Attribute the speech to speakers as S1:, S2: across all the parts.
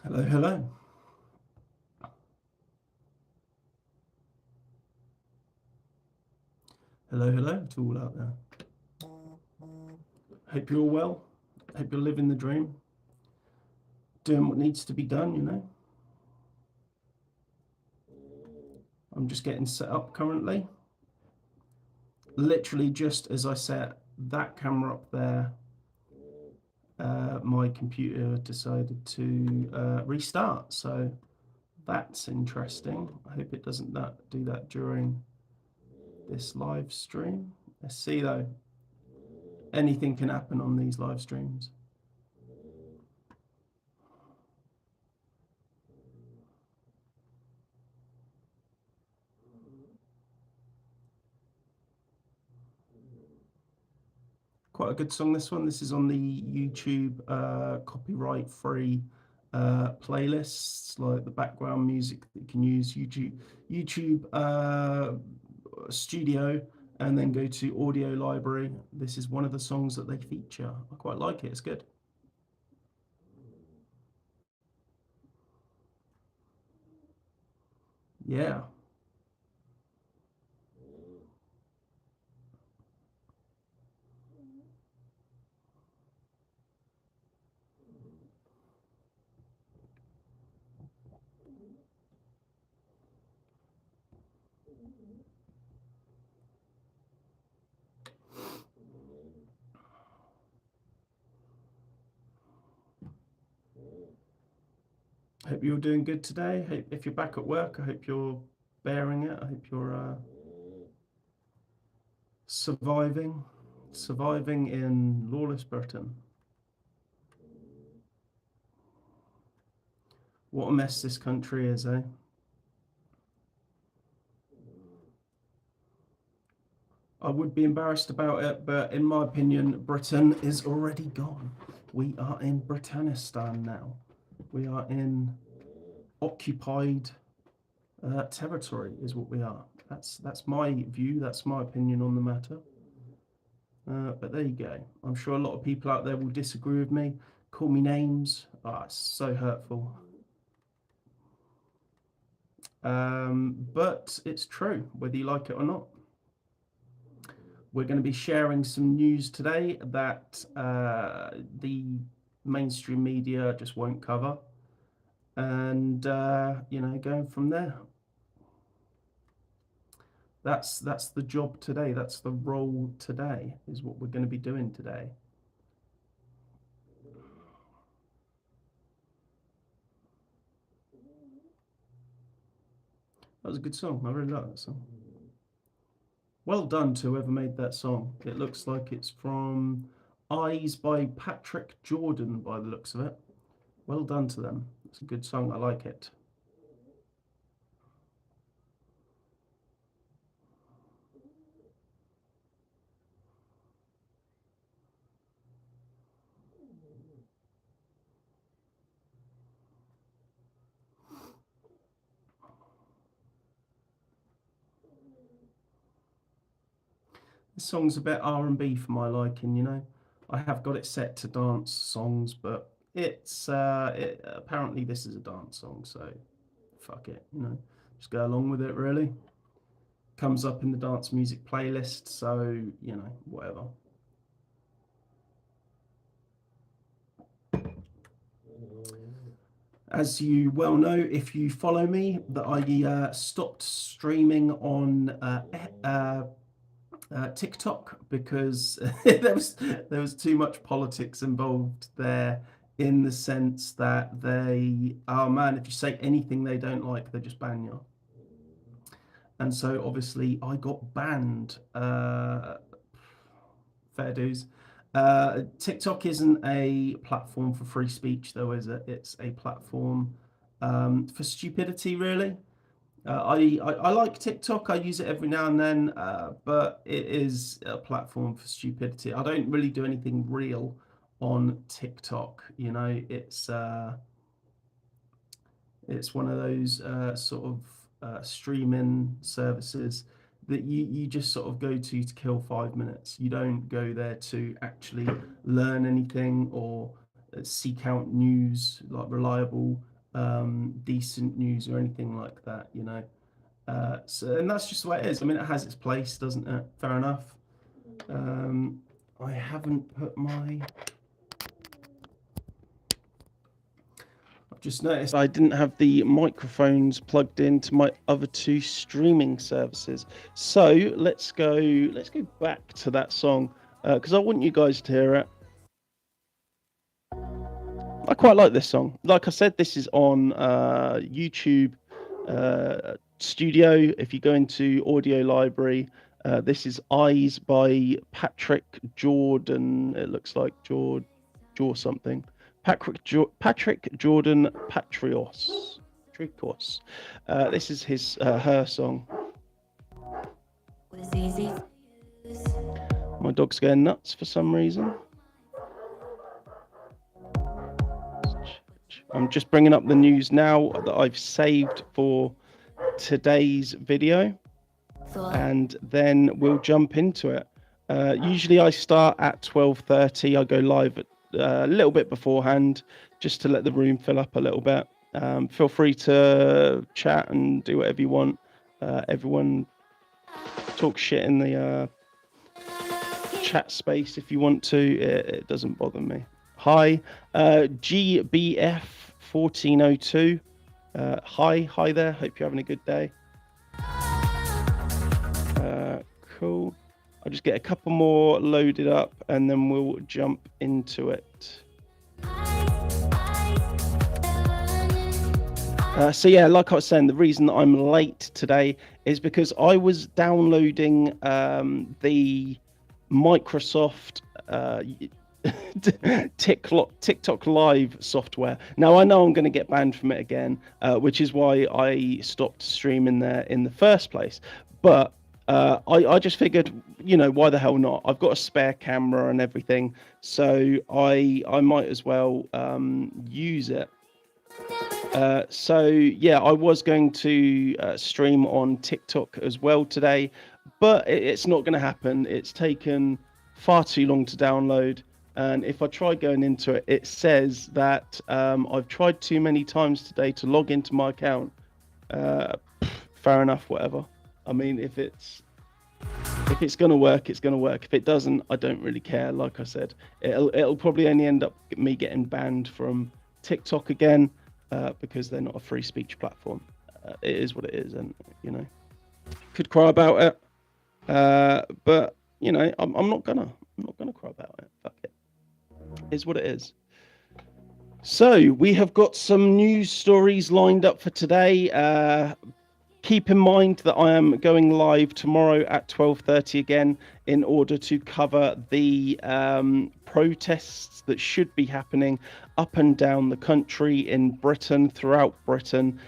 S1: Hello, hello. Hello, hello to all out there. Hope you're all well. Hope you're living the dream. Doing what needs to be done, you know. I'm just getting set up currently. Literally just as I set that camera up there, my computer decided to restart. So that's interesting. I hope it doesn't do that during this live stream. Let's see though. Anything can happen on these live streams. Quite a good song, this one. This is on the YouTube copyright free playlists, like the background music that you can use. YouTube Studio, and then go to Audio Library. This is one of the songs that they feature. I quite like it. It's good. Yeah. Hope you're doing good today. Hope if you're back at work, I hope you're bearing it. I hope you're surviving in lawless Britain. What a mess this country is, eh? I would be embarrassed about it, but in my opinion, Britain is already gone. We are in Britannistan now. We are in occupied territory, is what we are. That's my view. That's my opinion on the matter. But there you go. I'm sure a lot of people out there will disagree with me, call me names. Ah, it's so hurtful. But it's true, whether you like it or not. We're going to be sharing some news today that the mainstream media just won't cover, and going from there. That's the job today. That's the role today. Is what we're going to be doing today. That was a good song. I really like that song. Well done to whoever made that song. It looks like it's from Eyes by Patrick Jordan, by the looks of it. Well done to them. It's a good song. I like it. This song's a bit R&B for my liking, you know. I have got it set to dance songs, but apparently this is a dance song, so fuck it, you know. Just go along with it really. Comes up in the dance music playlist, so you know, whatever. As you well know, if you follow me, that I stopped streaming on TikTok because there was too much politics involved there, in the sense that oh man, if you say anything they don't like, they just ban you. And so obviously I got banned. Fair dues. TikTok isn't a platform for free speech, though, is it? It's a platform for stupidity, really. I like TikTok. I use it every now and then, but it is a platform for stupidity. I don't really do anything real on TikTok. You know, it's one of those sort of streaming services that you just sort of go to kill 5 minutes. You don't go there to actually learn anything or seek out news, like reliable decent news or anything like that, you know. So, and that's just the way it is. I mean, it has its place, doesn't it? Fair enough. I haven't put my... I've just noticed I didn't have the microphones plugged into my other two streaming services. So let's go back to that song because I want you guys to hear it. I quite like this song. Like I said, this is on YouTube Studio. If you go into Audio Library, this is Eyes by Patrick Jordan. It looks like Jaw something. Patrick Jordan Patrios. This is his her song. My dog's going nuts for some reason. I'm just bringing up the news now that I've saved for today's video, and then we'll jump into it. Usually I start at 12:30. I go live at a little bit beforehand just to let the room fill up a little bit. Feel free to chat and do whatever you want. Everyone talk shit in the chat space if you want to. It doesn't bother me. Hi, GBF 1402. Hi there. Hope you're having a good day. Cool. I'll just get a couple more loaded up and then we'll jump into it. So yeah, like I was saying, the reason that I'm late today is because I was downloading the Microsoft TikTok Live software. Now I know I'm going to get banned from it again, which is why I stopped streaming there in the first place. But I just figured, you know, why the hell not? I've got a spare camera and everything, so I might as well use it. So yeah, I was going to stream on TikTok as well today, but it's not going to happen. It's taken far too long to download. And if I try going into it, it says that I've tried too many times today to log into my account. Fair enough, whatever. I mean, if it's gonna work, it's gonna work. If it doesn't, I don't really care. Like I said, it'll probably only end up me getting banned from TikTok again because they're not a free speech platform. It is what it is, and you know, could cry about it, but you know, I'm not gonna cry about it. Fuck it. Is what it is. So we have got some news stories lined up for today. Keep in mind that I am going live tomorrow at 12:30 again in order to cover the protests that should be happening up and down the country in Britain, throughout Britain,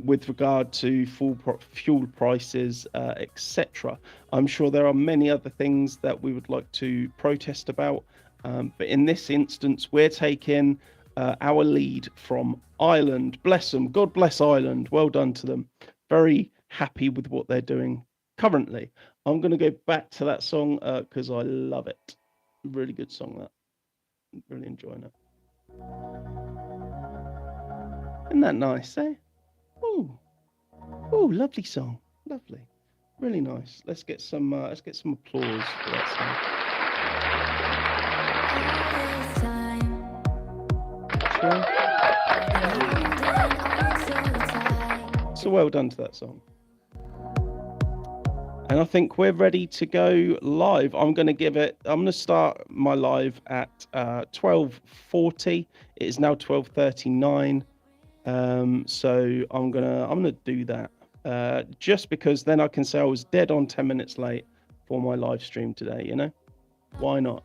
S1: with regard to fuel prices, etc. I'm sure there are many other things that we would like to protest about. But in this instance, we're taking our lead from Ireland. Bless them. God bless Ireland. Well done to them. Very happy with what they're doing currently. I'm going to go back to that song because I love it. Really good song, that. Really enjoying it. Isn't that nice, eh? Oh, lovely song. Lovely. Really nice. Let's get some applause for that song. So well done to that song. And I think we're ready to go live. I'm going to start my live at 12:40. It is now 12:39. So I'm gonna do that just because then I can say I was dead on 10 minutes late for my live stream today, you know? Why not?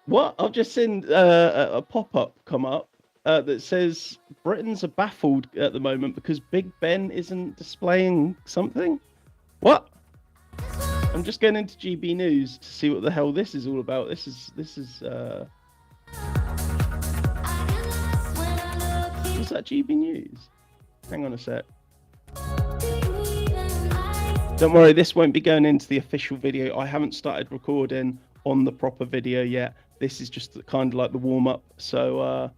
S1: What? I've just seen a pop-up come up that says Britons are baffled at the moment because Big Ben isn't displaying something. What? I'm just going into GB News to see what the hell this is all about. This is is that GB News? Hang on a sec. Don't worry, this won't be going into the official video. I haven't started recording on the proper video yet. This is just kind of like the warm-up. So,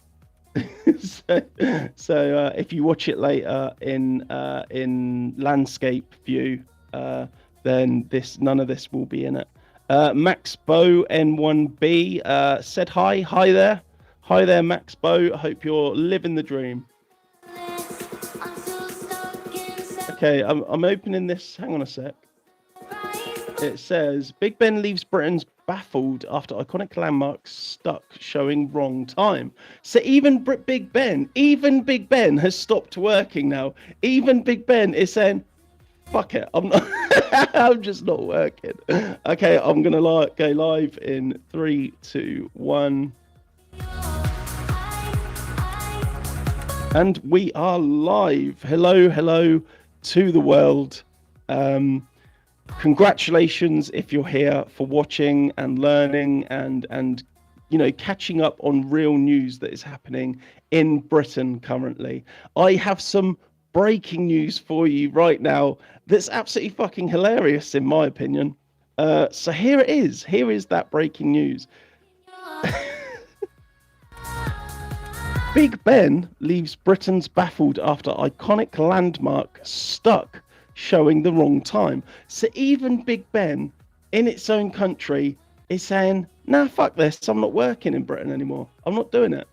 S1: so if you watch it later in landscape view, then none of this will be in it. Max Bow N1B said hi there, Max Bow. I hope you're living the dream. Okay, I'm opening this. Hang on a sec. It says Big Ben leaves Britain's baffled after iconic landmark stuck showing wrong time. So even Big Ben has stopped working now. Even Big Ben is saying, "Fuck it, I'm not. I'm just not working." Okay, I'm gonna go live in 3, 2, 1. And we are live. Hello to the world. Congratulations if you're here for watching and learning and catching up on real news that is happening in Britain currently. I have some breaking news for you right now that's absolutely fucking hilarious in my opinion. So here it is. Here is that breaking news. Big Ben leaves Britain's baffled after iconic landmark stuck showing the wrong time. So even Big Ben in its own country is saying, nah, fuck this, I'm not working in Britain anymore. I'm not doing it.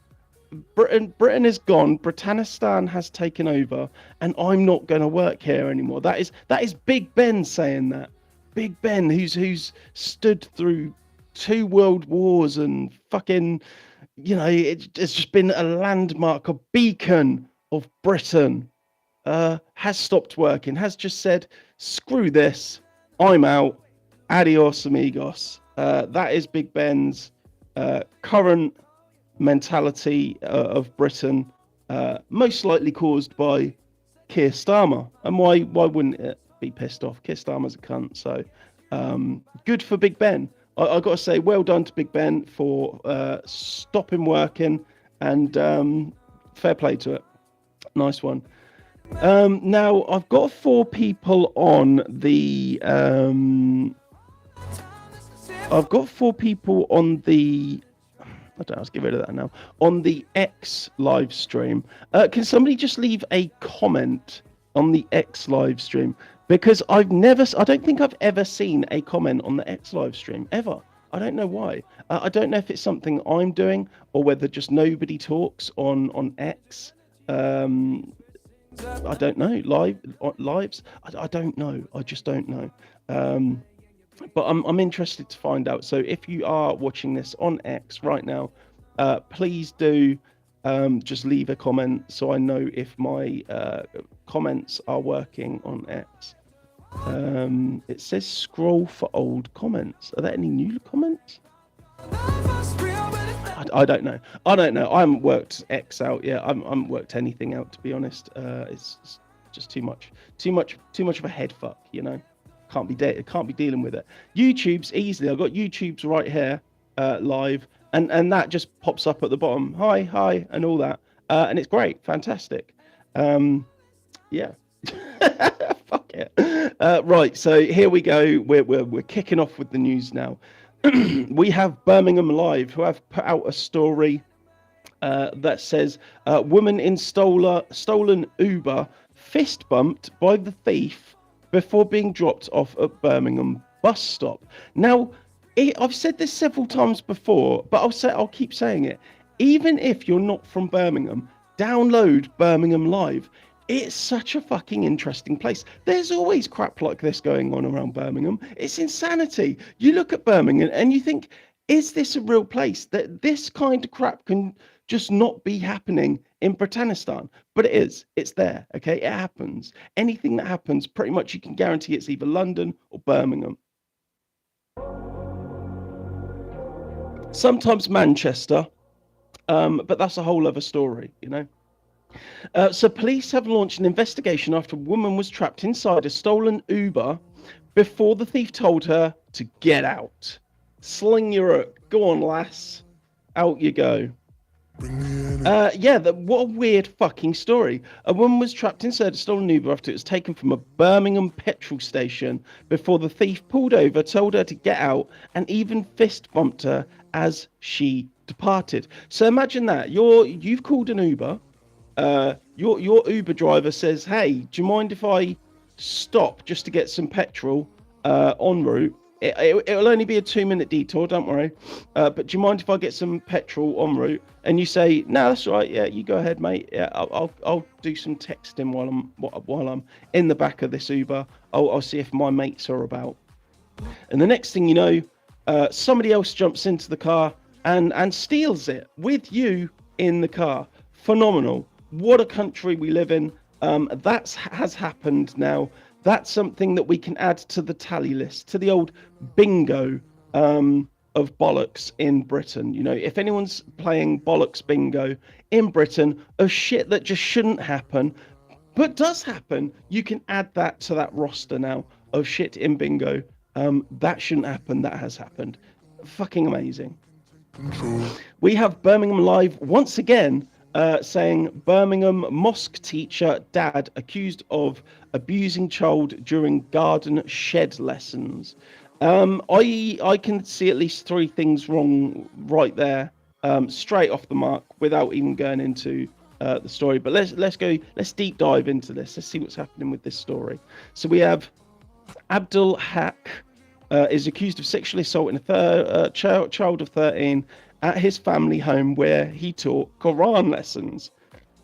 S1: Britain is gone, Britannistan has taken over, and I'm not going to work here anymore. That is Big Ben saying that. Big Ben, who's stood through 2 world wars and fucking, it's just been a landmark, a beacon of Britain. Has stopped working, has just said, screw this, I'm out, adios amigos. That is Big Ben's current mentality of Britain, most likely caused by Keir Starmer. And why wouldn't it be pissed off? Keir Starmer's a cunt, so good for Big Ben. I got to say, well done to Big Ben for stopping working, and fair play to it. Nice one. Now I've got 4 people on the I don't know, let's get rid of that now. On the X live stream. Can somebody just leave a comment on the X live stream? Because I don't think I've ever seen a comment on the X live stream ever. I don't know why. I don't know if it's something I'm doing or whether just nobody talks on X. I don't know. Lives. I don't know. I just don't know. But I'm interested to find out. So if you are watching this on X right now, please do just leave a comment so I know if my comments are working on X. It says scroll for old comments. Are there any new comments? I don't know. I haven't worked X out yet. I haven't worked anything out, to be honest. It's just too much of a head fuck, Can't be dealing with it. YouTube's easily. I've got YouTube's right here, live, and that just pops up at the bottom. Hi, and all that, and it's great, fantastic. Yeah. Fuck it. Right. So here we go. We're kicking off with the news now. We have Birmingham Live, who have put out a story that says woman in stolen Uber fist bumped by the thief before being dropped off at Birmingham bus stop. Now, I've said this several times before, but I'll keep saying it. Even if you're not from Birmingham, download Birmingham Live. It's such a fucking interesting place. There's always crap like this going on around Birmingham. It's insanity. You look at Birmingham and you think, is this a real place that this kind of crap can just not be happening in Britannistan? But it is. It's there. Okay, it happens. Anything that happens, pretty much you can guarantee it's either London or Birmingham. Sometimes Manchester, but that's a whole other story, So police have launched an investigation after a woman was trapped inside a stolen Uber before the thief told her to get out. Sling your hook. Go on, lass. Out you go.
S2: Yeah, what a weird fucking story. A woman was trapped inside a stolen Uber after it was taken from a Birmingham petrol station before the thief pulled over, told her to get out, and even fist bumped her as she departed. So imagine that. You've called an Uber. Your Uber driver says, "Hey, do you mind if I stop just to get some petrol en route? It'll only be a 2-minute detour, don't worry. But do you mind if I get some petrol en route?" And you say, "No, that's all right. Yeah, you go ahead, mate. Yeah, I'll do some texting while I'm in the back of this Uber. I'll see if my mates are about." And the next thing you know, somebody else jumps into the car and steals it with you in the car. Phenomenal. What a country we live in. That has happened now. That's something that we can add to the tally list, to the old bingo of bollocks in Britain. You know, if anyone's playing bollocks bingo in Britain of shit that just shouldn't happen, but does happen, you can add that to that roster now of shit in bingo. That shouldn't happen. That has happened. Fucking amazing. We have Birmingham Live once again saying Birmingham mosque teacher dad accused of abusing child during garden shed lessons. I can see at least 3 things wrong right there, straight off the mark, without even going into the story. But let's deep dive into this. Let's see what's happening with this story. So we have Abdul Haq is accused of sexually assaulting a child of 13 at his family home where he taught Quran lessons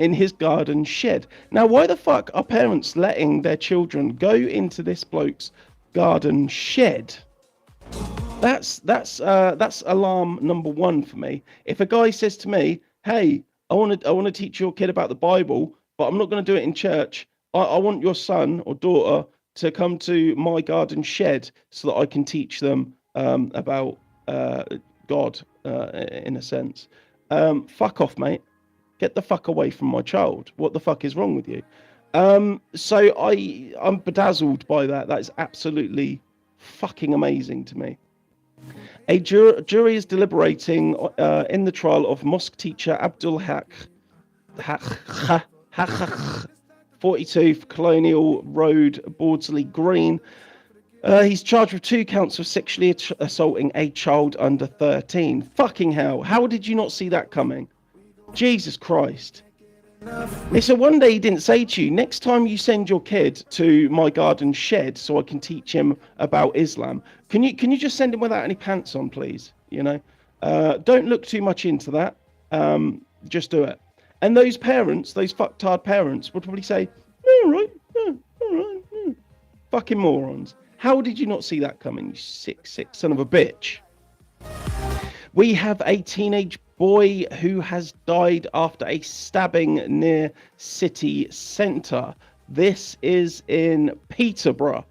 S2: in his garden shed. Now, why the fuck are parents letting their children go into this bloke's garden shed? That's alarm number 1 for me. If a guy says to me, "Hey, I want to teach your kid about the Bible, but I'm not going to do it in church. I want your son or daughter to come to my garden shed so that I can teach them about God, in a sense." Fuck off, mate. Get the fuck away from my child. What the fuck is wrong with you? So I'm bedazzled by that. That is absolutely fucking amazing to me. A jury is deliberating in the trial of mosque teacher Abdul Haq, 42 Colonial Road, Bordsley Green. He's charged with 2 counts of sexually assaulting a child under 13. Fucking hell. How did you not see that coming? Jesus Christ. It's a wonder he didn't say to you, "Next time you send your kid to my garden shed so I can teach him about Islam, can you just send him without any pants on, please?" You know, don't look too much into that. Just do it. And those parents, those fucktard parents, would probably say, "All right, yeah, all right, yeah." Fucking morons. How did you not see that coming, you sick son of a bitch? We have a teenage boy who has died after a stabbing near city centre. This is in Peterborough.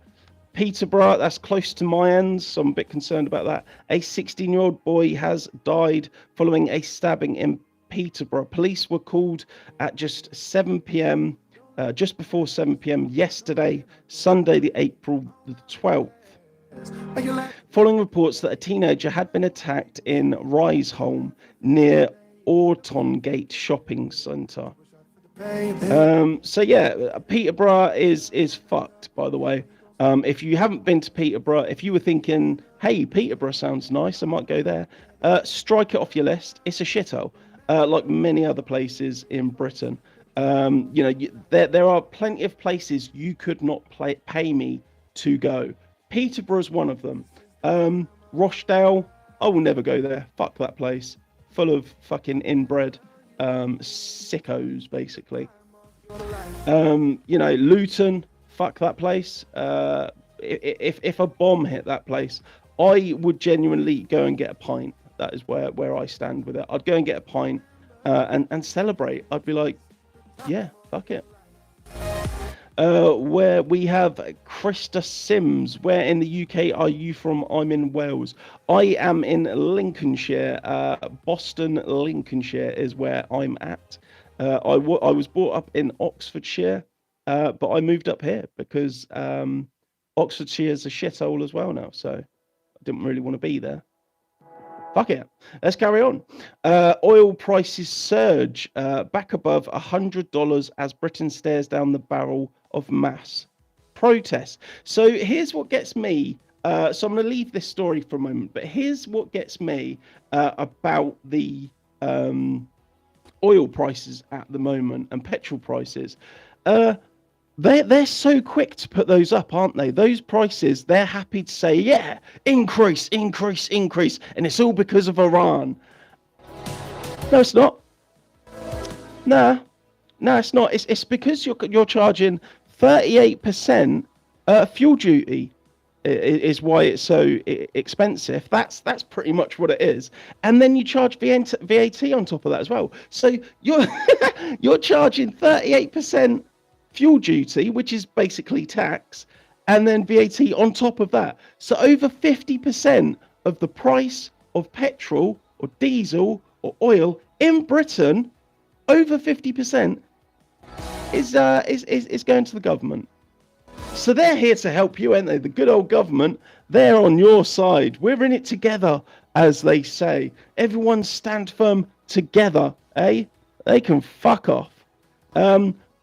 S2: Peterborough, that's close to my ends, so I'm a bit concerned about that. A 16-year-old boy has died following a stabbing in Peterborough. Police were called at just 7 p.m., just before 7 p.m. yesterday, Sunday, the April the 12th. Following reports that a teenager had been attacked in Riseholme near Ortongate Shopping Centre. So yeah, Peterborough is fucked, by the way. If you haven't been to Peterborough, if you were thinking, "Hey, Peterborough sounds nice, I might go there," strike it off your list. It's a shithole, like many other places in Britain. You know, there are plenty of places you could not pay me to go. Peterborough's one of them. Rochdale, I will never go there. Fuck that place. Full of fucking inbred sickos, basically. You know, Luton, fuck that place. If a bomb hit that place, I would genuinely go and get a pint. That is where I stand with it. I'd go and get a pint and celebrate. I'd be like, yeah, fuck it. Where we have Krista Sims. Where in the UK are you from? I'm in Wales. I am in Lincolnshire. Boston, Lincolnshire is where I'm at. I was brought up in Oxfordshire, but I moved up here because Oxfordshire is a shithole as well now, so I didn't really want to be there. Fuck it. Let's carry on. Oil prices surge back above $100 as Britain stares down the barrel of mass protests. So here's what gets me. So I'm going to leave this story for a moment, but here's what gets me about the oil prices at the moment and petrol prices. They're so quick to put those up, aren't they? Those prices, they're happy to say, yeah, increase, increase, increase, and it's all because of Iran. No, it's not. No, it's not. It's because you're charging 38% fuel duty is why it's so expensive. That's pretty much what it is. And then you charge VAT on top of that as well. So you're charging 38% fuel duty, which is basically tax, and then VAT on top of that. So over 50% of the price of petrol or diesel or oil in Britain, over 50% is going to the government. So they're here to help you, aren't they? The good old government, they're on your side. We're in it together, as they say. Everyone stand firm together, eh? They can fuck off.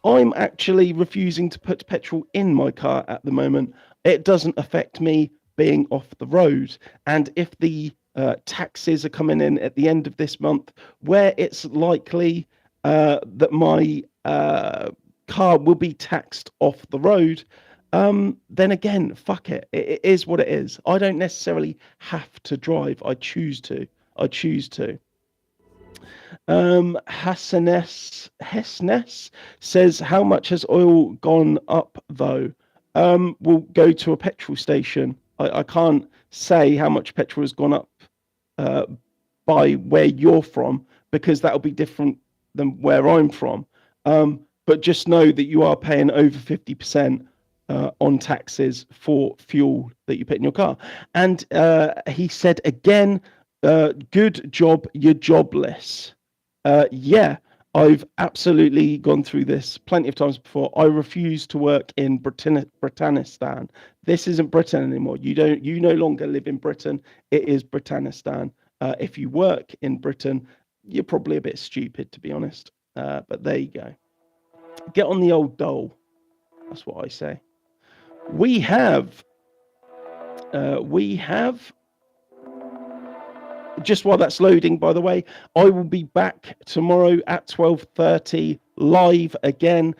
S2: I'm actually refusing to put petrol in my car at the moment. It doesn't affect me being off the road. And if the taxes are coming in at the end of this month, where it's likely that my car will be taxed off the road, then again, fuck it. It is what it is. I don't necessarily have to drive. I choose to. Hessness says, how much has oil gone up though? We'll go to a petrol station. I can't say how much petrol has gone up by where you're from, because that'll be different than where I'm from. But just know that you are paying over 50% on taxes for fuel that you put in your car. And he said again, good job, you're jobless. Yeah, I've absolutely gone through this plenty of times before. I refuse to work in Britanistan. This isn't Britain anymore. You no longer live in Britain. It is Britanistan. If you work in Britain, you're probably a bit stupid, to be honest. But there you go. Get on the old dole. That's what I say. We have just while that's loading, by the way, I will be back tomorrow at 12:30 live again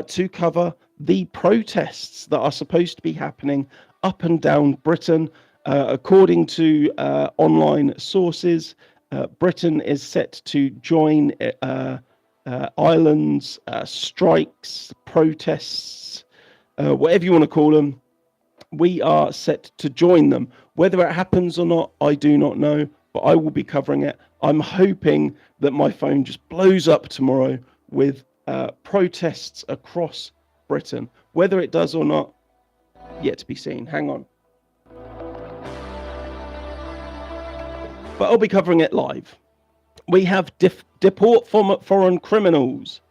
S2: to cover the protests that are supposed to be happening up and down Britain. According to online sources, Britain is set to join Ireland's strikes, protests, whatever you want to call them. We are set to join them. Whether it happens or not, I do not know, but I will be covering it. I'm hoping that my phone just blows up tomorrow with protests across Britain. Whether it does or not, yet to be seen. Hang on. But I'll be covering it live. We have deport foreign criminals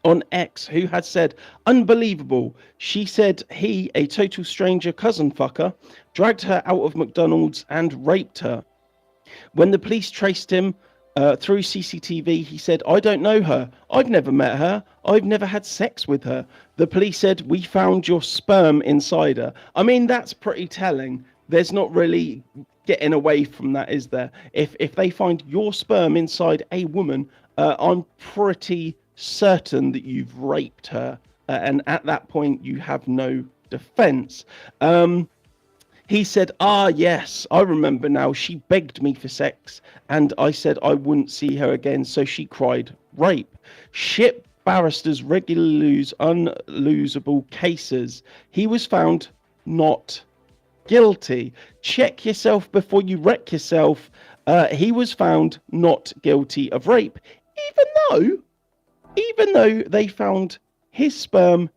S2: on X, who had said, unbelievable. She said he, a total stranger cousin fucker, dragged her out of McDonald's and raped her. When the police traced him through CCTV, he said, I don't know her. I've never met her. I've never had sex with her. The police said, we found your sperm inside her. I mean, that's pretty telling. There's not really getting away from that, is there? If they find your sperm inside a woman, I'm pretty certain that you've raped her. And at that point, you have no defense. He said, yes, I remember now. She begged me for sex, and I said I wouldn't see her again, so she cried rape. Shit barristers regularly lose unlosable cases. He was found not guilty. Check yourself before you wreck yourself. He was found not guilty of rape, even though they found his sperm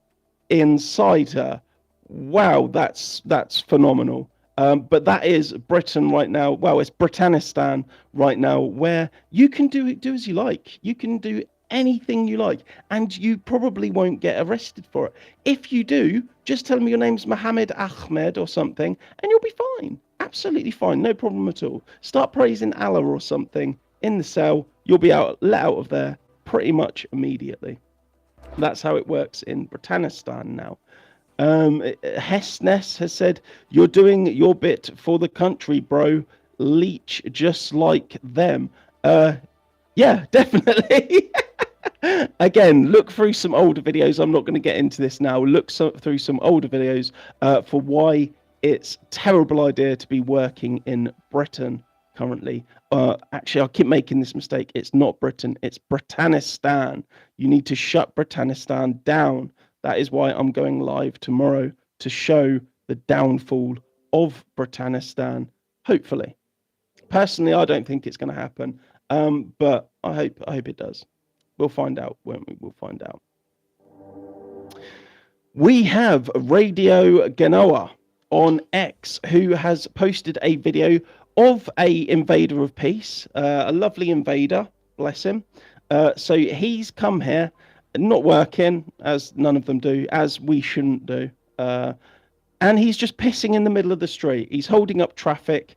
S2: inside her. Wow, that's phenomenal. But that is Britain right now. Well, it's Britanistan right now, where you can do as you like. You can do anything you like, and you probably won't get arrested for it. If you do, just tell me your name's Mohammed Ahmed or something, and you'll be fine. Absolutely fine, no problem at all. Start praising Allah or something in the cell, you'll be let out of there pretty much immediately. That's how it works in Britannistan now. Hessness has said, "You're doing your bit for the country, bro. Leech just like them." Yeah, definitely. Again, look through some older videos. I'm not going to get into this now. Look through some older videos for why it's a terrible idea to be working in Britain currently. Actually, I keep making this mistake. It's not Britain. It's Britannistan. You need to shut Britannistan down. That is why I'm going live tomorrow to show the downfall of Britannistan, hopefully. Personally, I don't think it's going to happen, but I hope it does. We'll find out, won't we? We'll find out. We have Radio Genoa on X, who has posted a video of a invader of peace, a lovely invader, bless him. So he's come here, not working, as none of them do, as we shouldn't do. And he's just pissing in the middle of the street. He's holding up traffic.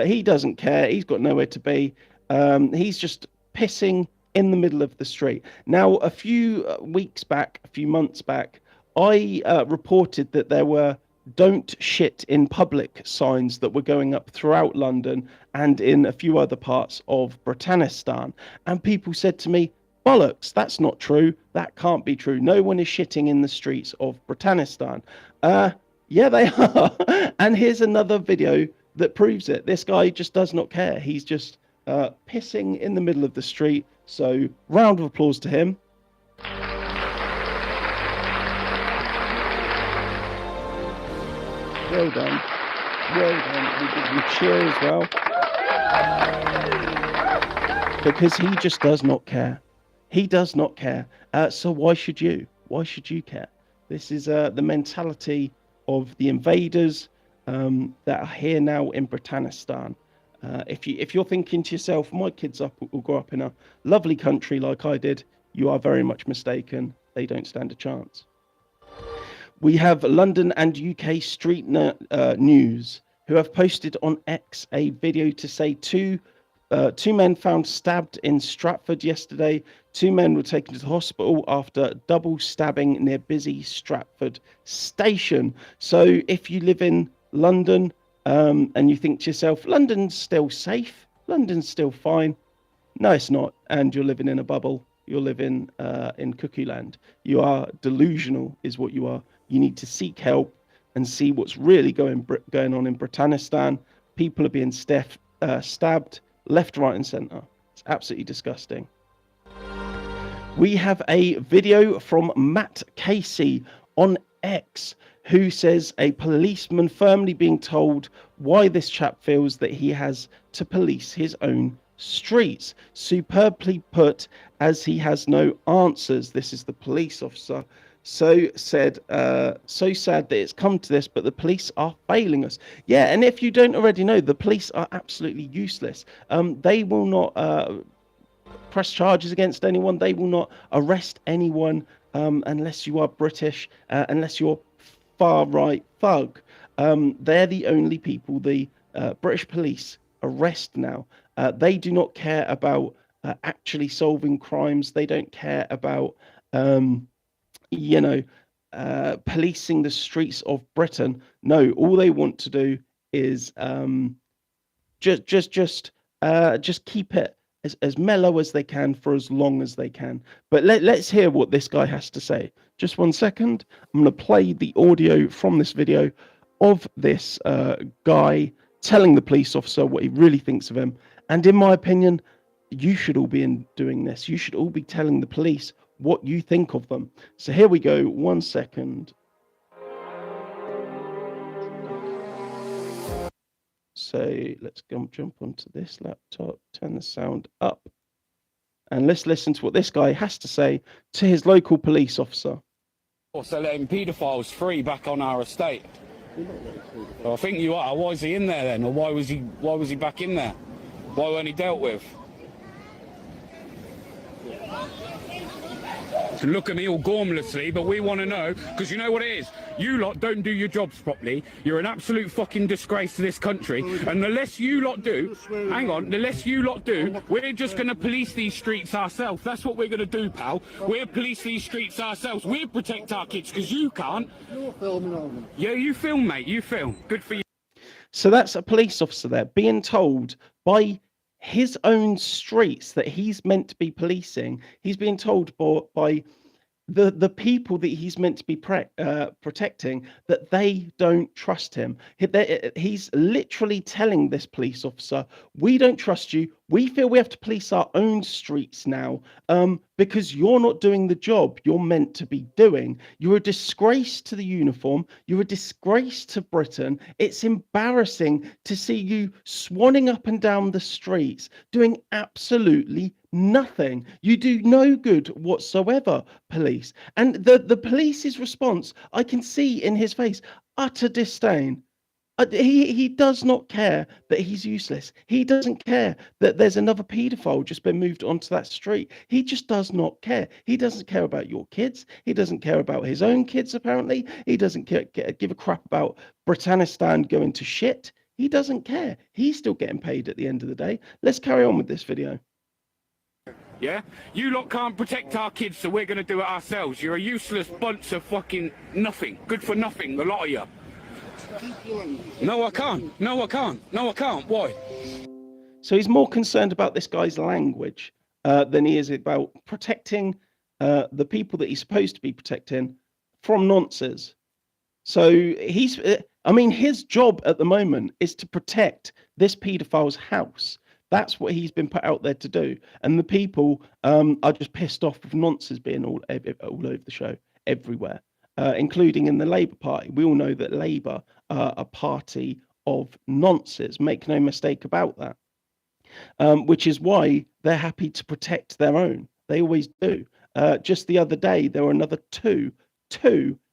S2: He doesn't care. He's got nowhere to be. He's just pissing in the middle of the street. Now, a few months back, I reported that there were "don't shit in public" signs that were going up throughout London and in a few other parts of Britannistan. And people said to me, "Bollocks, that's not true. That can't be true. No one is shitting in the streets of Britannistan." Yeah, they are. And here's another video that proves it. This guy just does not care. He's just pissing in the middle of the street. So round of applause to him. Well done. Well done. We give you cheer as well. Because he just does not care. He does not care. So why should you? Why should you care? This is the mentality of the invaders that are here now in Britannistan. If you're thinking to yourself, my kids will grow up in a lovely country like I did, you are very much mistaken. They don't stand a chance. We have London and UK Street News, who have posted on X a video to say two men found stabbed in Stratford yesterday. 2 men were taken to the hospital after double stabbing near busy Stratford station. So if you live in London and you think to yourself, London's still safe, London's still fine. No, it's not. And you're living in a bubble. You're living in cuckoo land. You are delusional is what you are. You need to seek help and see what's really going on in Britannistan. People are being stabbed left, right and centre. It's absolutely disgusting. We have a video from Matt Casey on X, who says a policeman firmly being told why this chap feels that he has to police his own streets. Superbly put, as he has no answers. This is the police officer. So sad that it's come to this, but the police are failing us. Yeah, and if you don't already know, the police are absolutely useless. They will not press charges against anyone. They will not arrest anyone unless you are British, unless you're far-right thug. They're the only people the British police arrest now. They do not care about actually solving crimes. They don't care about policing the streets of Britain. No, all they want to do is just keep it as mellow as they can for as long as they can. But let's hear what this guy has to say. Just 1 second. I'm going to play the audio from this video of this guy telling the police officer what he really thinks of him. And in my opinion, you should all be doing this. You should all be telling the police what you think of them. So here we go. 1 second. So let's jump onto this laptop, turn the sound up, and let's listen to what this guy has to say to his local police officer.
S3: So letting paedophiles free back on our estate. Well, I think you are. Why is he in there then? Or why was he back in there? Why weren't he dealt with? and look at me all gormlessly, but we want to know, because you know what it is? You lot don't do your jobs properly. You're an absolute fucking disgrace to this country. And the less you lot do, hang on, the less you lot do, we're just going to police these streets ourselves. That's what we're going to do, pal. We'll police these streets ourselves. We'll protect our kids, because you can't.
S4: You're filming on them.
S3: Yeah, you film, mate. You film. Good for you.
S2: So that's a police officer there being told by his own streets that he's meant to be policing. He's being told by the people that he's meant to be protecting that they don't trust him. He's literally telling this police officer, we don't trust you. We feel we have to police our own streets now because you're not doing the job you're meant to be doing. You're a disgrace to the uniform. You're a disgrace to Britain. It's embarrassing to see you swanning up and down the streets doing absolutely nothing. You do no good whatsoever, police. And the police's response, I can see in his face, utter disdain. He does not care that he's useless. He doesn't care that there's another paedophile just been moved onto that street. He just does not care. He doesn't care about your kids. He doesn't care about his own kids, apparently. He doesn't give a crap about Britannistan going to shit. He doesn't care. He's still getting paid at the end of the day. Let's carry on with this video.
S3: Yeah? You lot can't protect our kids, so we're going to do it ourselves. You're a useless bunch of fucking nothing. Good for nothing, the lot of you. No, I can't. No, I can't. No, I can't. Why?
S2: So he's more concerned about this guy's language than he is about protecting the people that he's supposed to be protecting from nonsense. So he's, I mean, his job at the moment is to protect this paedophile's house. That's what he's been put out there to do. And the people are just pissed off with nonsense being all over the show, everywhere. Including in the Labour Party. We all know that Labour are a party of nonsense, make no mistake about that, which is why they're happy to protect their own. They always do. Just the other day, there were another two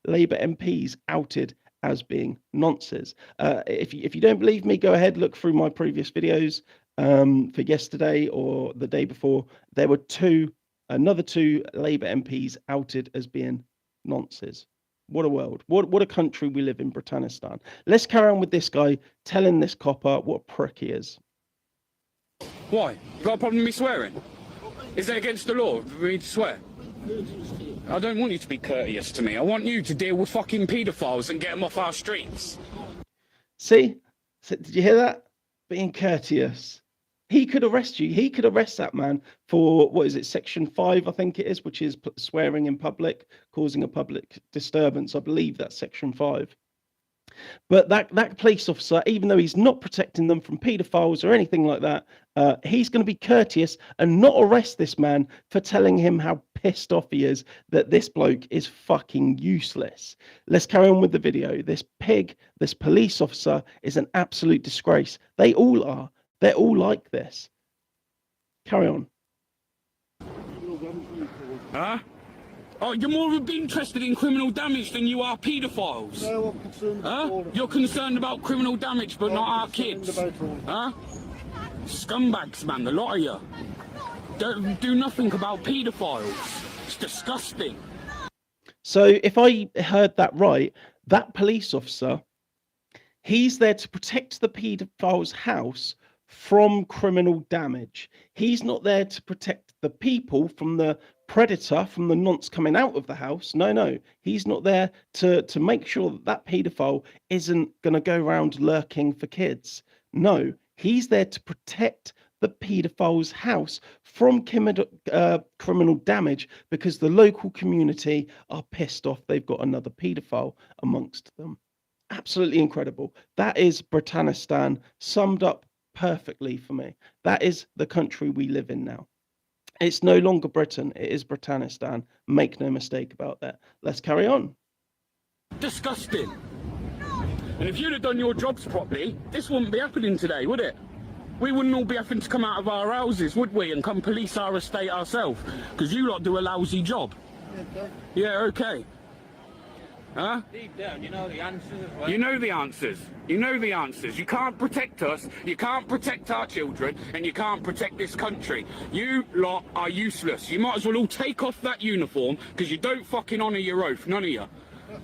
S2: Labour MPs outed as being nonsense. If you don't believe me, go ahead, look through my previous videos for yesterday or the day before. There were another two Labour MPs outed as being nonsense. What a world. What a country we live in, Britannistan. Let's carry on with this guy telling this copper what a prick he is.
S3: Why? You got a problem with me swearing? Is that against the law for me to swear? I don't want you to be courteous to me. I want you to deal with fucking paedophiles and get them off our streets.
S2: See? Did you hear that? Being courteous. He could arrest you. He could arrest that man for, what is it, Section 5, I think it is, which is swearing in public, causing a public disturbance. I believe that's Section 5. But that police officer, even though he's not protecting them from paedophiles or anything like that, he's going to be courteous and not arrest this man for telling him how pissed off he is that this bloke is fucking useless. Let's carry on with the video. This pig, this police officer is an absolute disgrace. They all are. They're all like this. Carry on.
S3: Huh? Oh, you're more interested in criminal damage than you are paedophiles.
S4: No, I'm concerned about all of them.
S3: You're concerned about criminal damage, but
S4: I'm
S3: not our
S4: concerned
S3: kids.
S4: about all of them.
S3: Huh? Scumbags, man, the lot of you. Don't do nothing about paedophiles. It's disgusting.
S2: So if I heard that right, that police officer, he's there to protect the paedophile's house from criminal damage. He's not there to protect the people from the predator, from the nonce coming out of the house. No. He's not there to make sure that paedophile isn't going to go around lurking for kids. No, he's there to protect the paedophile's house from criminal damage because the local community are pissed off they've got another paedophile amongst them. Absolutely incredible. That is Britannistan summed up perfectly for me. That is the country we live in now. It's no longer Britain, it is Britannistan. Make no mistake about that. Let's carry on.
S3: Disgusting. And if you'd have done your jobs properly, this wouldn't be happening today, would it? We wouldn't all be having to come out of our houses, would we, and come police our estate ourselves? Because you lot do a lousy job.
S4: Okay.
S3: Yeah, okay. Huh?
S5: Deep down, you know the answers as well.
S3: You know the answers. You know the answers. You can't protect us, you can't protect our children, and you can't protect this country. You lot are useless. You might as well all take off that uniform, because you don't fucking honour your oath. None of you.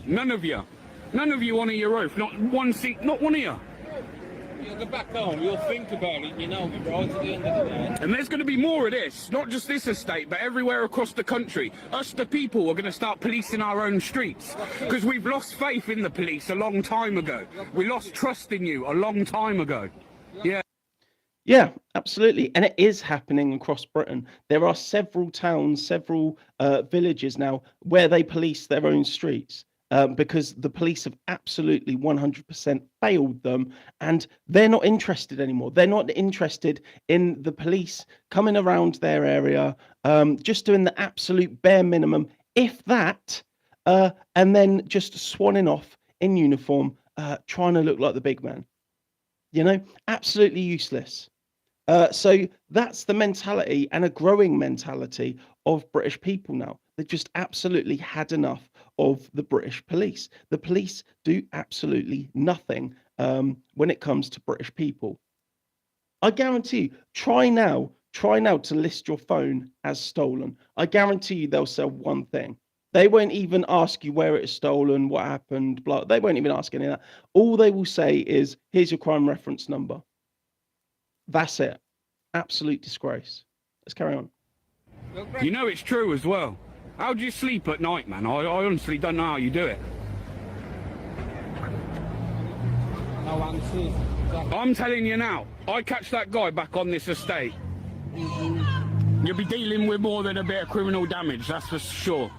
S3: None of you. None of you honour your oath. Not one of you.
S5: You'll go back home, you'll think about it, you know, bro, at the end of the day.
S3: And there's going to be more of this, not just this estate, but everywhere across the country. Us, the people, are going to start policing our own streets because we've lost faith in the police a long time ago. We lost trust in you a long time ago. Yeah.
S2: Yeah, absolutely. And it is happening across Britain. There are several towns, several villages now where they police their own streets because the police have absolutely 100% failed them and they're not interested anymore. They're not interested in the police coming around their area, just doing the absolute bare minimum, if that, and then just swanning off in uniform, trying to look like the big man. You know, absolutely useless. So that's the mentality and a growing mentality of British people now. They've just absolutely had enough of the British police. The police do absolutely nothing when it comes to British people. I guarantee you, try now to list your phone as stolen. I guarantee you they'll sell one thing. They won't even ask you where it is stolen, what happened, blah. They won't even ask any of that. All they will say is, here's your crime reference number. That's it. Absolute disgrace. Let's carry on.
S3: You know it's true as well. How do you sleep at night, man? I honestly don't know how you do it.
S5: No answers.
S3: I'm telling you now, I catch that guy back on this estate. You'll be dealing with more than a bit of criminal damage, that's for sure.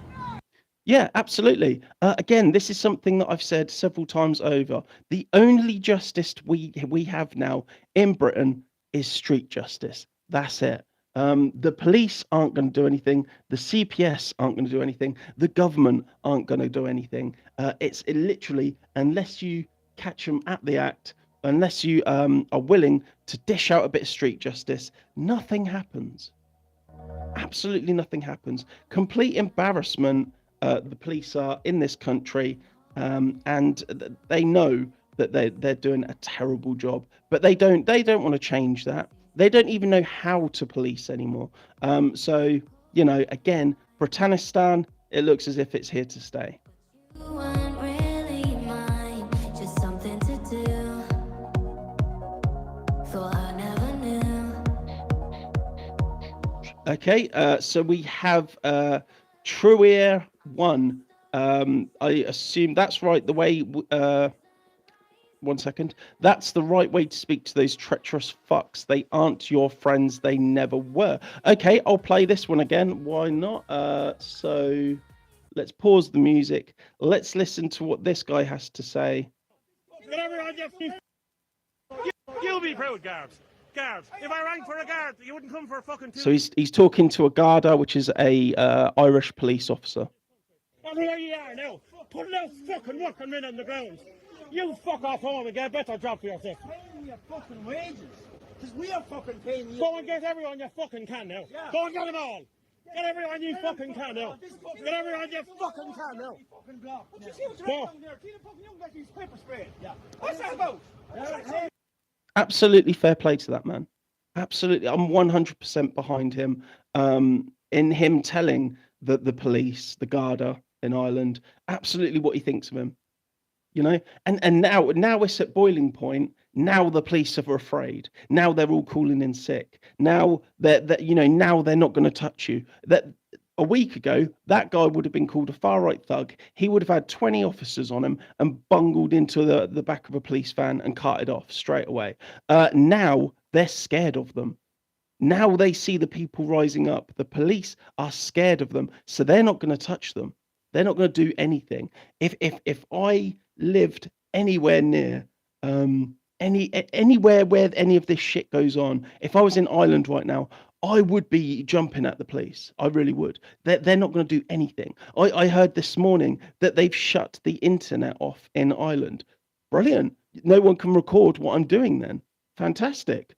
S2: Yeah, absolutely. Again, this is something that I've said several times over. The only justice we have now in Britain is street justice. That's it. The police aren't going to do anything. The CPS aren't going to do anything. The government aren't going to do anything. It's literally, unless you catch them at the act, unless you are willing to dish out a bit of street justice, nothing happens. Absolutely nothing happens. Complete embarrassment. The police are in this country, and they know that they're doing a terrible job, but they don't want to change that. They don't even know how to police anymore. So, you know, again, Britannistan, it looks as if it's here to stay. Okay, so we have Truear 1. I assume that's right. The way, 1 second. That's the right way to speak to those treacherous fucks. They aren't your friends. They never were. Okay, I'll play this one again. Why not? So let's pause the music. Let's listen to what this guy has to say.
S6: You'll be proud, guards. Guards. If I rang for a guard, you wouldn't come for a fucking two.
S2: So he's talking to a Garda, which is a Irish police officer.
S6: Everywhere you are now, put those fucking working men on the ground. You fuck off home and get a better job for yourself.
S7: Paying your fucking wages. Because we are fucking paying you.
S6: Go and get everyone you fucking can now.
S7: Yeah.
S6: Go and get them all. Get everyone you fucking can now. Get everyone you fucking can now.
S7: Fucking block.
S6: What you
S7: Yeah.
S6: see what's
S7: Go.
S6: wrong there? See the fucking young guys use pepper spray. Yeah. What's that about?
S2: Absolutely fair play to that man. Absolutely, I'm 100% behind him. In him telling the police, the Garda in Ireland, absolutely what he thinks of him. You know, and now it's at boiling point. Now the police are afraid. Now they're all calling in sick. Now that you know, now they're not going to touch you. That a week ago, that guy would have been called a far right thug. He would have had 20 officers on him and bungled into the back of a police van and carted off straight away. Now they're scared of them. Now they see the people rising up. The police are scared of them, so they're not going to touch them. They're not going to do anything. If I lived anywhere near anywhere where any of this shit goes on, if I was in Ireland right now, I would be jumping at the police. I really would. They're not going to do anything. I heard this morning that they've shut the internet off in Ireland. Brilliant. No one can record what I'm doing then. Fantastic.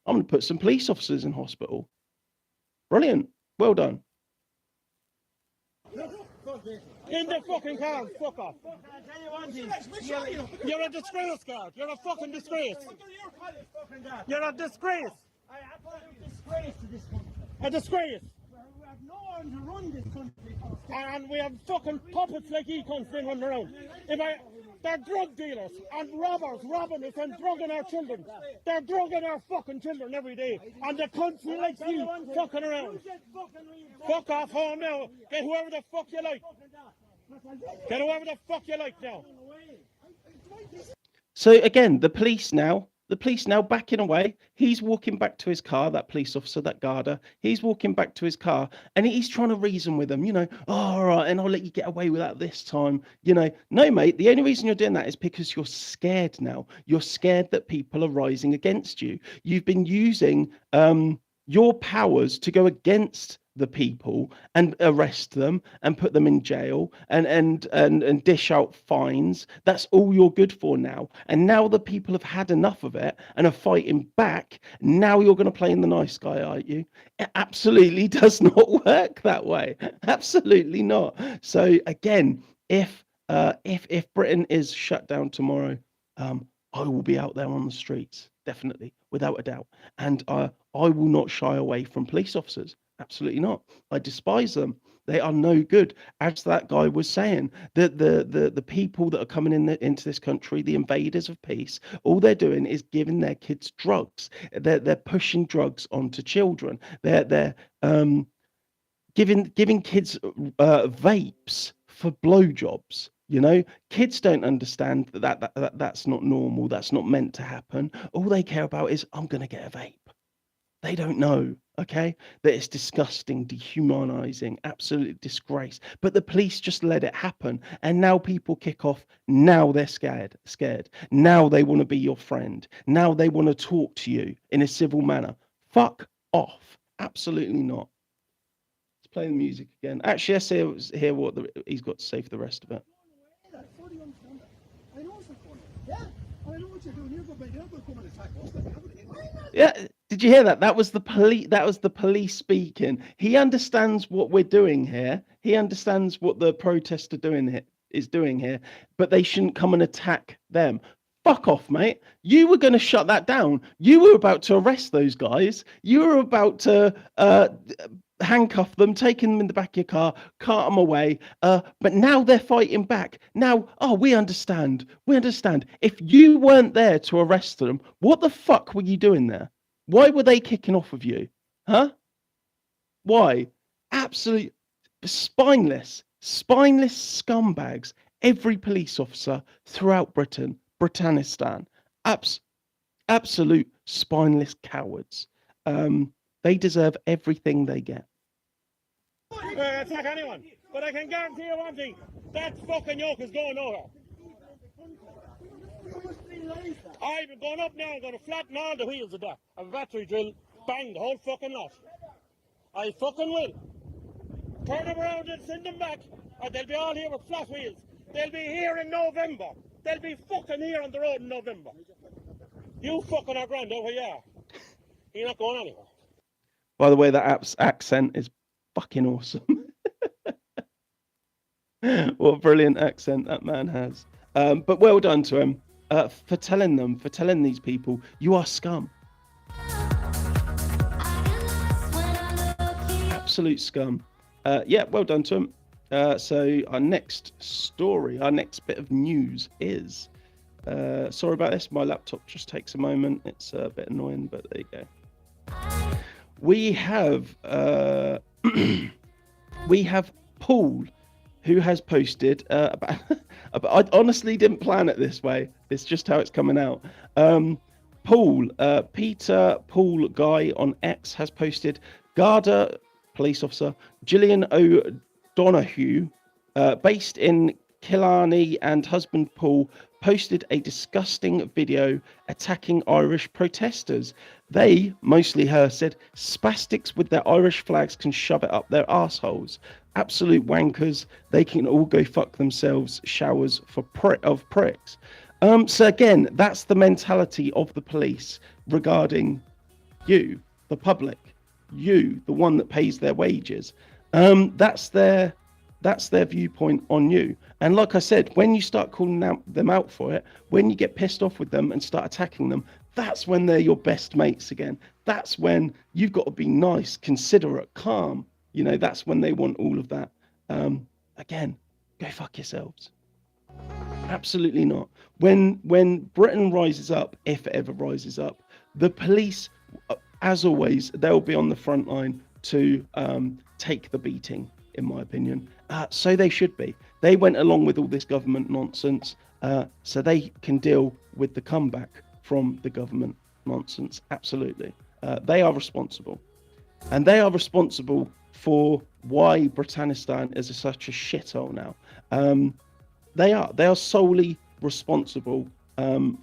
S2: I'm going to put some police officers in hospital. Brilliant. Well done.
S6: In the fucking car, fuck off. You're a disgrace, God. You're a fucking disgrace. You're a disgrace.
S7: I put a disgrace to this country.
S6: A disgrace.
S7: We have no one to run this country.
S6: And we have fucking puppets like he comes in running around. They're drug dealers and robbers robbing us and drugging our children. They're drugging our fucking children every day. And the country like you fucking around. Fuck off home now. Get whoever the fuck you like. Get whoever the fuck you like now.
S2: So again, the police now backing away. He's walking back to his car, that police officer, that Garda. He's walking back to his car and he's trying to reason with them, oh, all right, and I'll let you get away with that this time. No, mate, the only reason you're doing that is because you're scared now. You're scared that people are rising against you. You've been using your powers to go against the people and arrest them and put them in jail and dish out fines. That's all you're good for now. And now the people have had enough of it and are fighting back. Now you're going to play in the nice guy, aren't you? It absolutely does not work that way. Absolutely not. So again, if Britain is shut down tomorrow, I will be out there on the streets, definitely, without a doubt. And I will not shy away from police officers. Absolutely not. I despise them. They are no good. As that guy was saying, the people that are coming into this country, the invaders of peace, all they're doing is giving their kids drugs. They're pushing drugs onto children. They're giving kids vapes for blowjobs. Kids don't understand that's not normal. That's not meant to happen. All they care about is, I'm going to get a vape. They don't know, okay, that it's disgusting, dehumanizing, absolute disgrace. But the police just let it happen. And now people kick off. Now they're scared. Now they want to be your friend. Now they want to talk to you in a civil manner. Fuck off. Absolutely not. Let's play the music again. Actually, let's hear what he's got to say for the rest of it.
S4: I know what's going on. Yeah, I know what you're doing. You're going to come and attack us.
S2: Yeah, did you hear that? That was the police. That was the police speaking. He understands what we're doing here. He understands what the protests are doing here. But they shouldn't come and attack them. Fuck off, mate. You were going to shut that down. You were about to arrest those guys. You were about to handcuff them, take them in the back of your car, cart them away. But now they're fighting back. Now, we understand. We understand. If you weren't there to arrest them, what the fuck were you doing there? Why were they kicking off of you? Huh? Why? Absolute spineless scumbags. Every police officer throughout Britannistan. Absolute spineless cowards. They deserve everything they get.
S6: Attack anyone, but I can guarantee you one thing: that fucking yoke is going nowhere. I'm going up now. I'm going to flatten all the wheels of that. A battery drill, bang the whole fucking lot. I fucking will. Turn them around and send them back, or they'll be all here with flat wheels. They'll be here in November. They'll be fucking here on the road in November. You fucking are grand over here. You're not going anywhere.
S2: By the way, that accent is fucking awesome. What a brilliant accent that man has. But well done to him for telling these people, you are scum. Absolute scum. Yeah, well done to him. So our next story, our next bit of news is, sorry about this, my laptop just takes a moment. It's a bit annoying, but there you go. We have Paul, who has posted about I honestly didn't plan it this way. It's just how it's coming out. Paul Guy on X has posted Garda police officer Gillian O'Donoghue, based in Killarney, and husband Paul posted a disgusting video attacking Irish protesters. They, mostly her, said spastics with their Irish flags can shove it up their arseholes. Absolute wankers. They can all go fuck themselves. Showers of pricks. So again, that's the mentality of the police regarding you, the public, you, the one that pays their wages. That's their That's their viewpoint on you. And like I said, when you start calling them out for it, when you get pissed off with them and start attacking them, that's when they're your best mates again. That's when you've got to be nice, considerate, calm. You know, that's when they want all of that. Again, go fuck yourselves. Absolutely not. When Britain rises up, if it ever rises up, the police, as always, they'll be on the front line to take the beating, in my opinion. So they should be. They went along with all this government nonsense, so they can deal with the comeback from the government nonsense. Absolutely. They are responsible. And they are responsible for why Britannistan is such a shithole now. They are solely responsible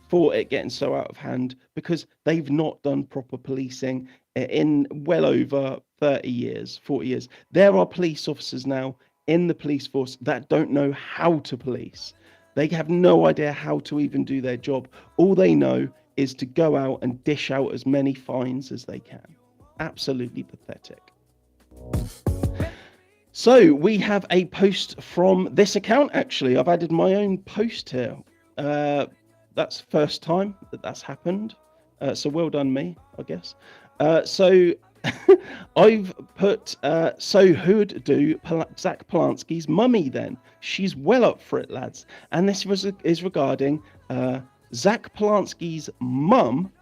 S2: for it getting so out of hand because they've not done proper policing in well over 30 years, 40 years. There are police officers now in the police force that don't know how to police. They have no idea how to even do their job. All they know is to go out and dish out as many fines as they can. Absolutely pathetic. So we have a post from this account, actually. I've added my own post here. That's the first time that's happened. So well done me, I guess. So I've put, so who'd do Zach Polanski's mummy then? She's well up for it, lads. And this is regarding Zach Polanski's mum.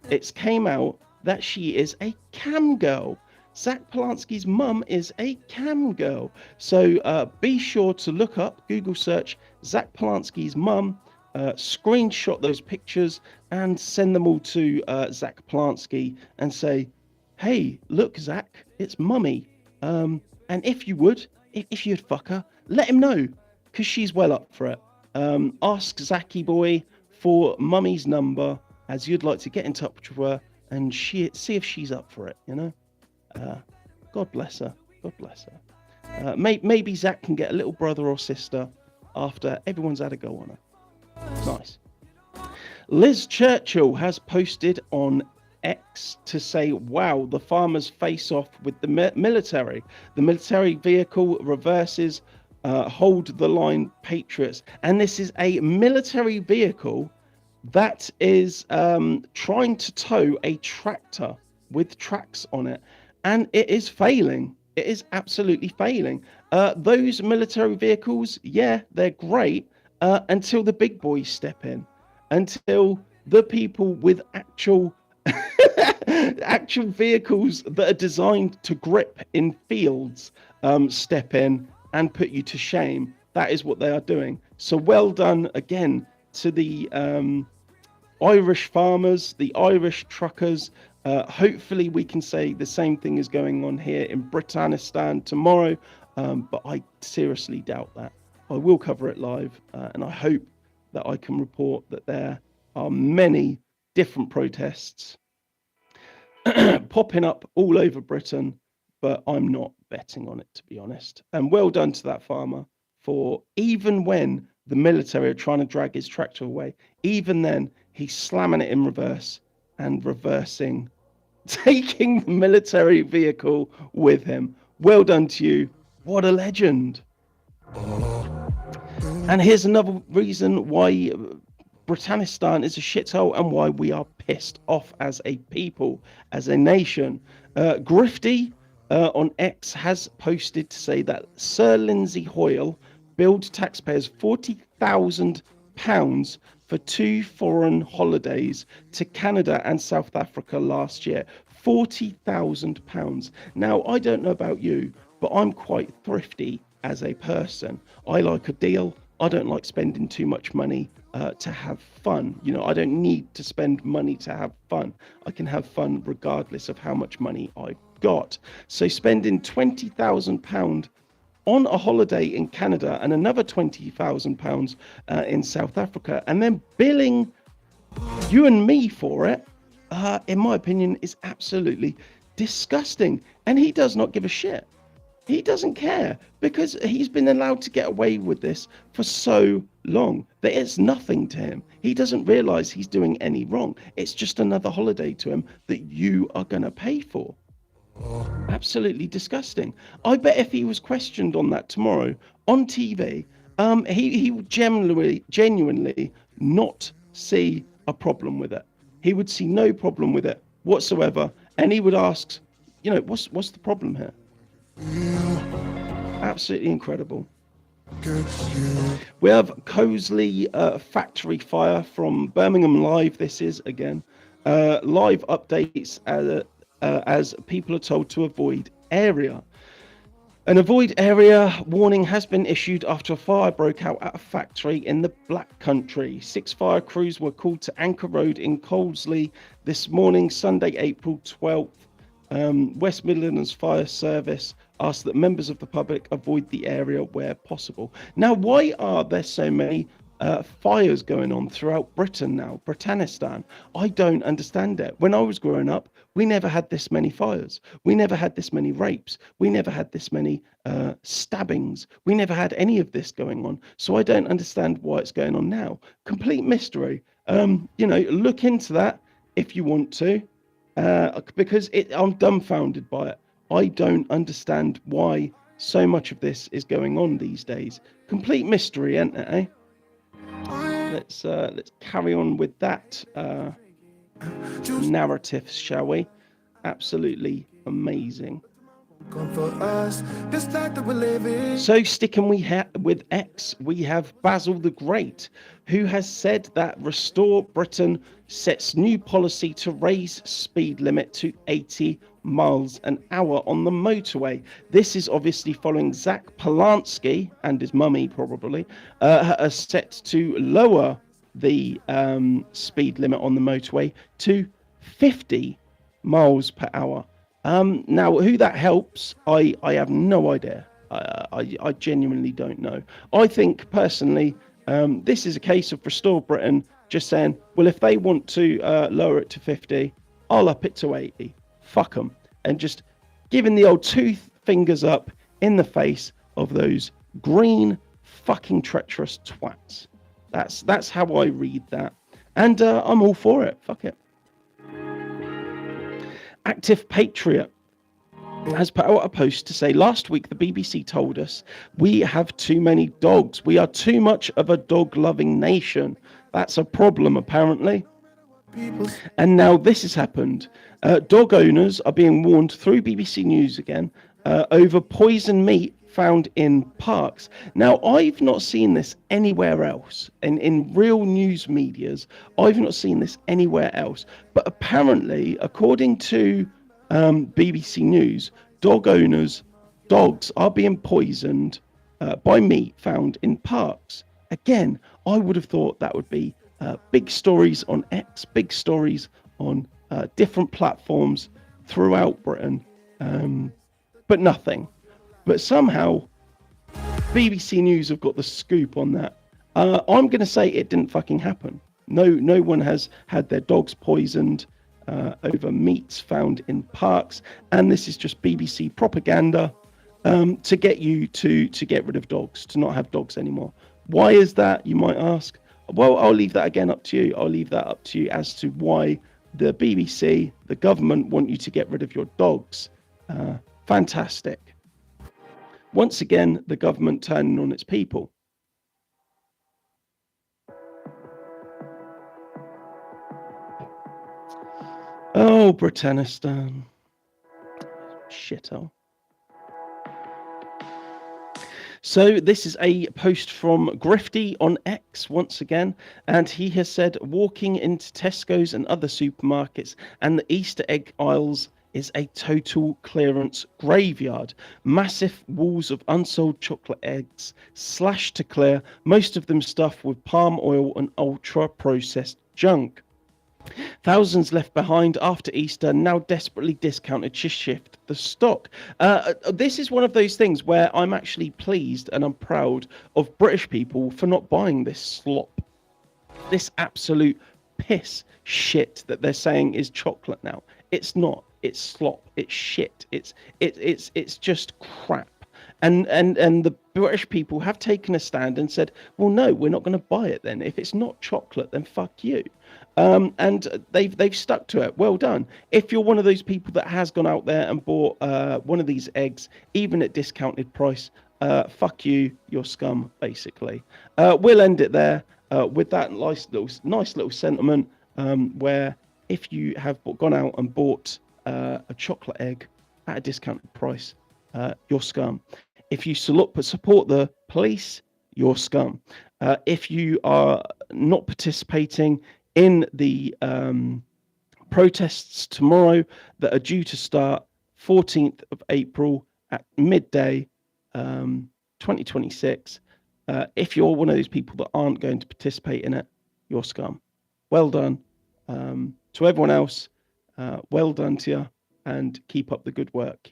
S2: It's came out that she is a cam girl. Zach Polanski's mum is a cam girl. So be sure to look up, Google search Zach Polanski's mum, screenshot those pictures and send them all to Zach Polanski and say, hey, look, Zach, it's mummy. And if you would, if you'd fuck her, let him know, because she's well up for it. Ask Zachy boy for mummy's number, as you'd like to get in touch with her and see if she's up for it, you know? God bless her. God bless her. Maybe Zach can get a little brother or sister after everyone's had a go on her. Nice. Liz Churchill has posted on X to say, wow, the farmers face off with the military. The military vehicle reverses hold the line patriots. And this is a military vehicle that is trying to tow a tractor with tracks on it. And it is failing. It is absolutely failing. Those military vehicles, yeah, they're great until the big boys step in, until the people with actual vehicles that are designed to grip in fields step in and put you to shame. That is what they are doing. So well done again to the Irish farmers, the Irish truckers. Hopefully we can say the same thing is going on here in Britannistan tomorrow, but I seriously doubt that. I will cover it live, and I hope that I can report that there are many different protests popping up all over Britain, but I'm not betting on it, to be honest. And well done to that farmer for, even when the military are trying to drag his tractor away, even then he's slamming it in reverse and reversing, taking the military vehicle with him. Well done to you. What a legend. And here's another reason why Britannistan is a shithole and why we are pissed off as a people, as a nation. Grifty on X has posted to say that Sir Lindsay Hoyle billed taxpayers £40,000 for 2 foreign holidays to Canada and South Africa last year. £40,000. Now, I don't know about you, but I'm quite thrifty as a person. I like a deal. I don't like spending too much money to have fun. You know, I don't need to spend money to have fun. I can have fun regardless of how much money I've got. So spending £20,000 on a holiday in Canada and another £20,000 in South Africa, and then billing you and me for it, in my opinion, is absolutely disgusting. And he does not give a shit. He doesn't care, because he's been allowed to get away with this for so long that it's nothing to him. He doesn't realize he's doing any wrong. It's just another holiday to him that you are going to pay for. Absolutely disgusting. I bet if he was questioned on that tomorrow on TV, he would genuinely not see a problem with it. He would see no problem with it whatsoever, and he would ask, what's the problem here? Absolutely incredible. We have Cosley factory fire from Birmingham Live. This is again live updates as people are told to avoid area. An avoid area warning has been issued after a fire broke out at a factory in the Black Country. 6 fire crews were called to Anchor Road in Cosley this morning, Sunday, April 12th. West Midlands Fire Service asked that members of the public avoid the area where possible. Now, why are there so many fires going on throughout Britain now, Britannistan? I don't understand it. When I was growing up, we never had this many fires. We never had this many rapes. We never had this many stabbings. We never had any of this going on. So I don't understand why it's going on now. Complete mystery. Look into that if you want to, because I'm dumbfounded by it. I don't understand why so much of this is going on these days. Complete mystery, isn't it, eh? Let's carry on with that narrative, shall we? Absolutely amazing. So sticking with X, we have Basil the Great, who has said that Restore Britain sets new policy to raise speed limit to 80 miles an hour on the motorway. This is obviously following Zach Polanski and his mummy probably are set to lower the speed limit on the motorway to 50 miles per hour. Now, who that helps, I have no idea. I genuinely don't know. I think personally, this is a case of Restore Britain just saying, well, if they want to lower it to 50, I'll up it to 80. Fuck them. And just giving the old 2 fingers up in the face of those green fucking treacherous twats. That's how I read that. And I'm all for it. Fuck it. Active Patriot has put out a post to say, last week the BBC told us we have too many dogs. We are too much of a dog-loving nation. That's a problem, apparently. And now this has happened. Dog owners are being warned through BBC News again over poison meat found in parks. Now, I've not seen this anywhere else. In real news medias, I've not seen this anywhere else. But apparently, according to BBC News, dogs are being poisoned by meat found in parks. Again, I would have thought that would be big stories on X, big stories on different platforms throughout Britain, but nothing. But somehow, BBC News have got the scoop on that. I'm going to say it didn't fucking happen. No one has had their dogs poisoned over meats found in parks, and this is just BBC propaganda to get you to get rid of dogs, to not have dogs anymore. Why is that, you might ask? Well, I'll leave that again up to you. I'll leave that up to you as to why the BBC, the government, want you to get rid of your dogs. Fantastic. Once again, the government turning on its people. Oh, Britannistan. Shithole. So this is a post from Grifty on X once again, and he has said, walking into Tesco's and other supermarkets and the Easter egg aisles is a total clearance graveyard. Massive walls of unsold chocolate eggs slashed to clear, most of them stuffed with palm oil and ultra processed junk. Thousands left behind after Easter, now desperately discounted to shift the stock. This is one of those things where I'm actually pleased and I'm proud of British people for not buying this slop. This absolute piss shit that they're saying is chocolate now. It's not. It's slop. It's shit. It's just crap. And the British people have taken a stand and said, well, no, we're not going to buy it then. If it's not chocolate, then fuck you. And they've stuck to it. Well done. If you're one of those people that has gone out there and bought one of these eggs, even at discounted price, fuck you, you're scum, basically. We'll end it there with that nice little sentiment where if you have gone out and bought a chocolate egg at a discounted price, you're scum. If you support the police, you're scum. If you are not participating in the protests tomorrow that are due to start 14th of April at midday, 2026, if you're one of those people that aren't going to participate in it, you're scum. Well done. To everyone else, well done to you, and keep up the good work.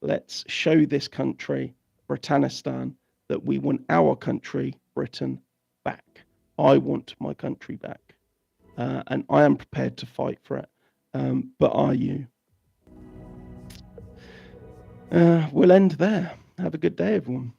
S2: Let's show this country, Britannistan, that we want our country, Britain, back. I want my country back. And I am prepared to fight for it. But are you? We'll end there. Have a good day, everyone.